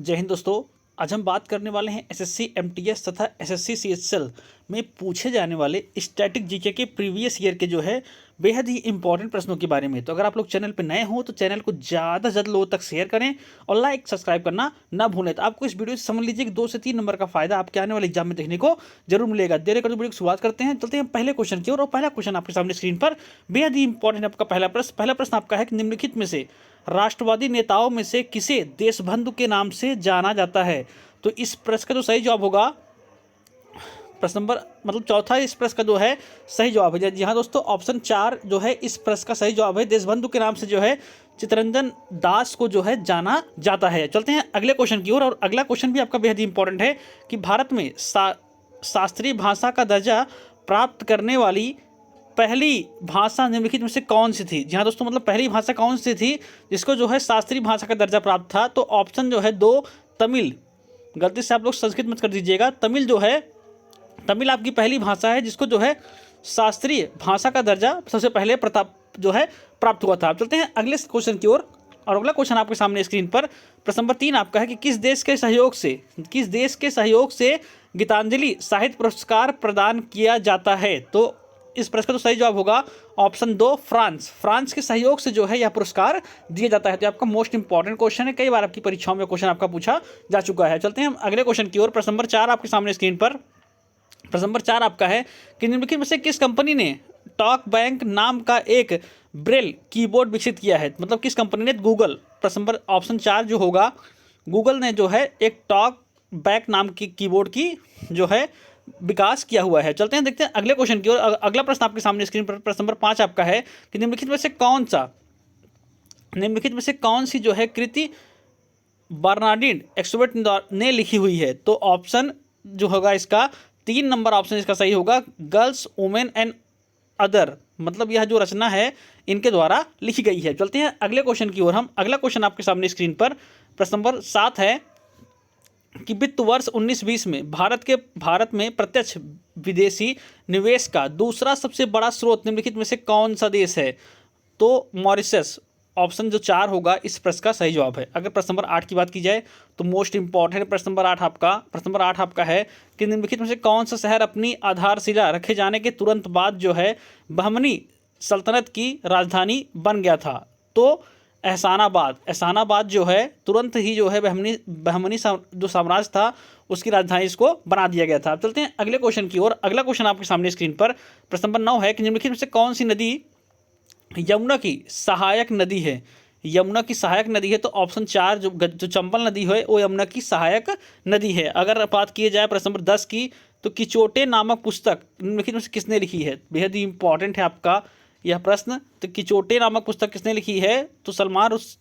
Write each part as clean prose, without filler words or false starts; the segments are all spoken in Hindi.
जय हिंद दोस्तों। आज हम बात करने वाले हैं एसएससी एमटीएस तथा एसएससी सीएचएसएल में पूछे जाने वाले स्टैटिक जीके के प्रीवियस ईयर के जो है बेहद ही इंपॉर्टेंट प्रश्नों के बारे में। तो अगर आप लोग चैनल पर नए हो तो चैनल को ज़्यादा से ज़्यादा लोगों तक शेयर करें और लाइक सब्सक्राइब करना ना भूलें। तो आपको इस वीडियो से समझ लीजिए कि 2 से 3 नंबर का फायदा आपके आने वाले एग्जाम में देखने को जरूर मिलेगा। देर कर वीडियो की शुरुआत करते हैं, चलते हैं पहले क्वेश्चन की ओर। और पहला क्वेश्चन आपके सामने स्क्रीन पर बेहद ही इंपॉर्टेंट आपका पहला प्रश्न आपका है कि निम्नलिखित में से राष्ट्रवादी नेताओं में से किसे देशबंधु के नाम से जाना जाता है। तो इस प्रश्न का जो सही जवाब होगा प्रश्न नंबर चौथा इस प्रश्न का जो है सही जवाब है। जी हाँ दोस्तों, ऑप्शन 4 जो है इस प्रश्न का सही जवाब है। देशबंधु के नाम से जो है चित्तरंजन दास को जो है जाना जाता है। चलते हैं अगले क्वेश्चन की ओर। और अगला क्वेश्चन भी आपका बेहद ही इंपॉर्टेंट है कि भारत में शास्त्रीय भाषा का दर्जा प्राप्त करने वाली पहली भाषा निम्नलिखित में से कौन सी थी। जी हाँ दोस्तों, पहली भाषा कौन सी थी जिसको जो है शास्त्रीय भाषा का दर्जा प्राप्त था। तो ऑप्शन जो है 2 तमिल, गलती से आप लोग संस्कृत मत कर दीजिएगा। तमिल आपकी पहली भाषा है जिसको जो है शास्त्रीय भाषा का दर्जा सबसे पहले प्राप्त हुआ था। अब चलते हैं अगले क्वेश्चन की ओर। और अगला क्वेश्चन आपके सामने स्क्रीन पर प्रश्न नंबर 3 आपका है कि किस देश के सहयोग से गीतांजलि साहित्य पुरस्कार प्रदान किया जाता है। तो इस प्रश्न का तो सही जवाब होगा ऑप्शन 2 फ्रांस के सहयोग से जो है यह पुरस्कार दिया जाता है। तो आपका मोस्ट इंपॉर्टेंट क्वेश्चन है, कई बार आपकी परीक्षाओं में क्वेश्चन आपका पूछा जा चुका है। चलते हैं हम अगले क्वेश्चन की ओर। प्रश्न नंबर 4 आपके सामने स्क्रीन पर प्रश्न नंबर 4 आपका है कि निम्नलिखित में से किस कंपनी ने टॉक बैंक नाम का एक ब्रेल कीबोर्ड विकसित किया है। किस कंपनी ने? गूगल। प्रश्न नंबर ऑप्शन 4 जो होगा गूगल ने जो है एक टॉक बैक नाम की कीबोर्ड की जो है विकास किया हुआ है। चलते हैं देखते हैं अगले क्वेश्चन की ओर। अगला प्रश्न आपके सामने स्क्रीन पर प्रश्न नंबर 5 आपका है कि निम्नलिखित में से कौन सी जो है कृति बर्नार्डिन एक्सुबर्ट ने लिखी हुई है। तो ऑप्शन जो होगा इसका 3 नंबर ऑप्शन इसका सही होगा, गर्ल्स वुमेन एंड अदर। यह जो रचना है इनके द्वारा लिखी गई है। चलते हैं अगले क्वेश्चन की ओर। हम अगला क्वेश्चन आपके सामने स्क्रीन पर प्रश्न नंबर 7 है कि वित्त वर्ष 19-20 में भारत में प्रत्यक्ष विदेशी निवेश का दूसरा सबसे बड़ा स्रोत निम्नलिखित में से कौन सा देश है। तो मॉरिशस। ऑप्शन जो 4 होगा इस प्रश्न का सही जवाब है। अगर प्रश्न नंबर 8 की बात की जाए तो मोस्ट इंपॉर्टेंट प्रश्न नंबर 8 आपका है कि निम्नलिखित में से कौन सा शहर अपनी आधारशिला रखे जाने के तुरंत बाद जो है बहमनी सल्तनत की राजधानी बन गया था। तो एहसानाबाद जो है तुरंत ही जो है बहमनी जो साम्राज्य था उसकी राजधानी इसको बना दिया गया था। अब चलते हैं अगले क्वेश्चन की ओर। अगला क्वेश्चन आपके सामने स्क्रीन पर प्रश्न नंबर 9 है कि निम्नलिखित में से कौन सी नदी यमुना की सहायक नदी है। यमुना की सहायक नदी है तो ऑप्शन 4 जो चंबल नदी है वो यमुना की सहायक नदी है। अगर बात की जाए प्रश्न नंबर 10 की तो किचोटे नामक पुस्तक निम्नलिखित में से किसने लिखी है। बेहद ही इंपॉर्टेंट है आपका यह प्रश्न। तो किचोटे नामक पुस्तक किसने लिखी है। तो सलमान रुश्दी।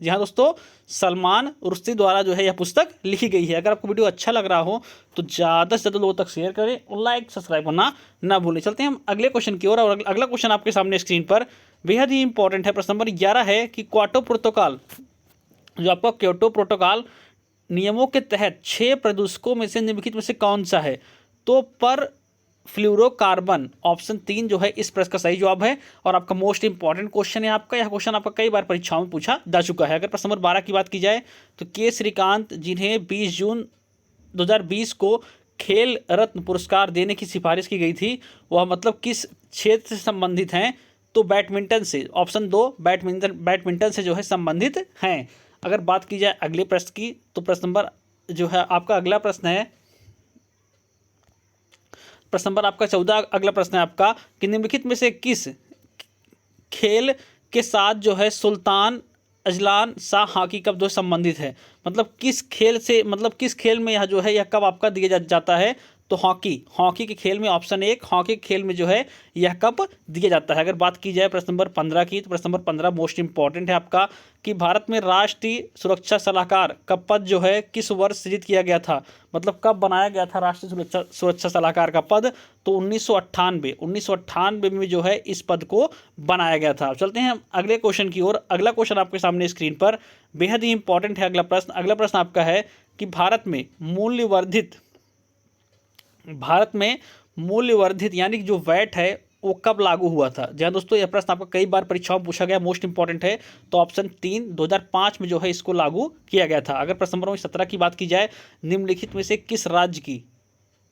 जी हाँ दोस्तों, सलमान रुश्दी द्वारा जो है यह पुस्तक लिखी गई है। अगर आपको वीडियो अच्छा लग रहा हो तो ज़्यादा से ज़्यादा लोगों तक शेयर करें और लाइक सब्सक्राइब करना ना भूलें। चलते हैं हम अगले क्वेश्चन की ओर। और अगला क्वेश्चन आपके सामने स्क्रीन पर बेहद ही इंपॉर्टेंट है। प्रश्न नंबर 11 है कि क्योटो प्रोटोकॉल नियमों के तहत 6 प्रदूषकों में से निम्नलिखित में से कौन सा है। तो पर फ्लोरोकार्बन। ऑप्शन 3 जो है इस प्रश्न का सही जवाब है। और आपका मोस्ट इंपॉर्टेंट क्वेश्चन है आपका, यह क्वेश्चन आपका कई बार परीक्षाओं में पूछा जा चुका है। अगर प्रश्न नंबर 12 की बात की जाए तो के श्रीकांत जिन्हें 20 जून 2020 को खेल रत्न पुरस्कार देने की सिफारिश की गई थी वह किस क्षेत्र से संबंधित हैं। तो बैडमिंटन से। ऑप्शन 2 बैडमिंटन से जो है संबंधित हैं। अगर बात की जाए अगले प्रश्न की तो प्रश्न नंबर जो है आपका अगला प्रश्न है प्रश्न नंबर आपका 14। अगला प्रश्न है आपका कि निम्नलिखित में से किस खेल के साथ जो है Sultan Azlan Shah hockey cup जो संबंधित है। किस खेल में यह जो है यह कप आपका दिया जाता है। तो हॉकी के खेल में ऑप्शन 1 हॉकी के खेल में जो है यह कप दिया जाता है। अगर बात की जाए प्रश्न नंबर 15 की तो प्रश्न नंबर 15 मोस्ट इंपॉर्टेंट है आपका कि भारत में राष्ट्रीय सुरक्षा सलाहकार का पद जो है किस वर्ष सृजित किया गया था। कब बनाया गया था राष्ट्रीय सुरक्षा सलाहकार का पद। तो 1998 में जो है इस पद को बनाया गया था। चलते हैं हम अगले क्वेश्चन की ओर। अगला क्वेश्चन आपके सामने स्क्रीन पर बेहद ही इंपॉर्टेंट है। अगला प्रश्न आपका है कि भारत में मूल्यवर्धित यानी कि जो वैट है वो कब लागू हुआ था? जी हाँ दोस्तों, यह प्रश्न आपका कई बार परीक्षाओं में पूछा गया, मोस्ट इंपॉर्टेंट है। तो ऑप्शन 3 2005 में जो है इसको लागू किया गया था। अगर प्रश्न नंबर 17 की बात की जाए, निम्नलिखित में से किस राज्य की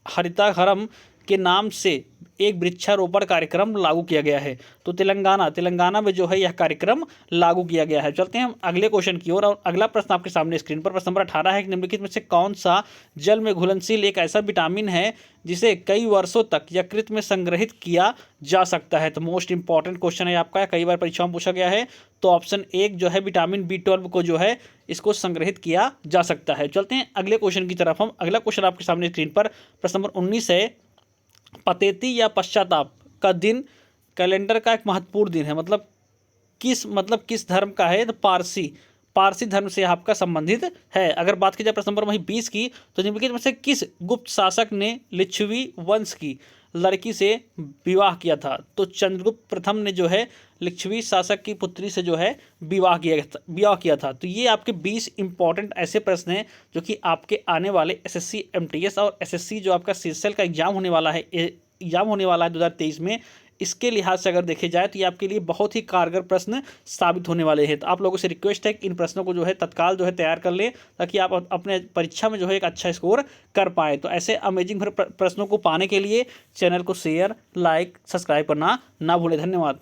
हरिताहरम के नाम से एक वृक्षारोपण कार्यक्रम लागू किया गया है? तो तेलंगाना में जो है यह कार्यक्रम लागू किया गया है। चलते हैं हम अगले क्वेश्चन की ओर, और अगला प्रश्न आपके सामने स्क्रीन पर प्रश्न नंबर 18 है। निम्नलिखित में से कौन सा जल में घुलनशील एक ऐसा विटामिन है जिसे कई वर्षों तक यकृत में संग्रहित किया जा सकता है? तो मोस्ट इंपॉर्टेंट क्वेश्चन है आपका, कई बार परीक्षाओं में पूछा गया है। तो ऑप्शन 1 जो है विटामिन B12 को जो है इसको संग्रहित किया जा सकता है। चलते हैं अगले क्वेश्चन की तरफ हम। अगला क्वेश्चन आपके सामने स्क्रीन पर प्रश्न नंबर 19 है। पतेती या पश्चाताप का दिन कैलेंडर का एक महत्वपूर्ण दिन है, मतलब किस धर्म का है? तो पारसी धर्म से आपका संबंधित है। अगर बात की जाए प्रश्न नंबर वही 20 की, तो निम्नलिखित में से किस गुप्त शासक ने लिच्छवी वंश की लड़की से विवाह किया था? तो चंद्रगुप्त प्रथम ने जो है लिच्छवी शासक की पुत्री से जो है विवाह किया था। तो ये आपके 20 इंपॉर्टेंट ऐसे प्रश्न हैं जो कि आपके आने वाले एसएससी एमटीएस और एसएससी जो आपका सीएसएल का एग्जाम होने वाला है 2023 में, इसके लिहाज से अगर देखे जाए तो ये आपके लिए बहुत ही कारगर प्रश्न साबित होने वाले हैं। तो आप लोगों से रिक्वेस्ट है कि इन प्रश्नों को जो है तत्काल जो है तैयार कर लें, ताकि आप अपने परीक्षा में जो है एक अच्छा स्कोर कर पाएँ। तो ऐसे अमेजिंग प्रश्नों को पाने के लिए चैनल को शेयर, लाइक, सब्सक्राइब करना ना भूलें। धन्यवाद।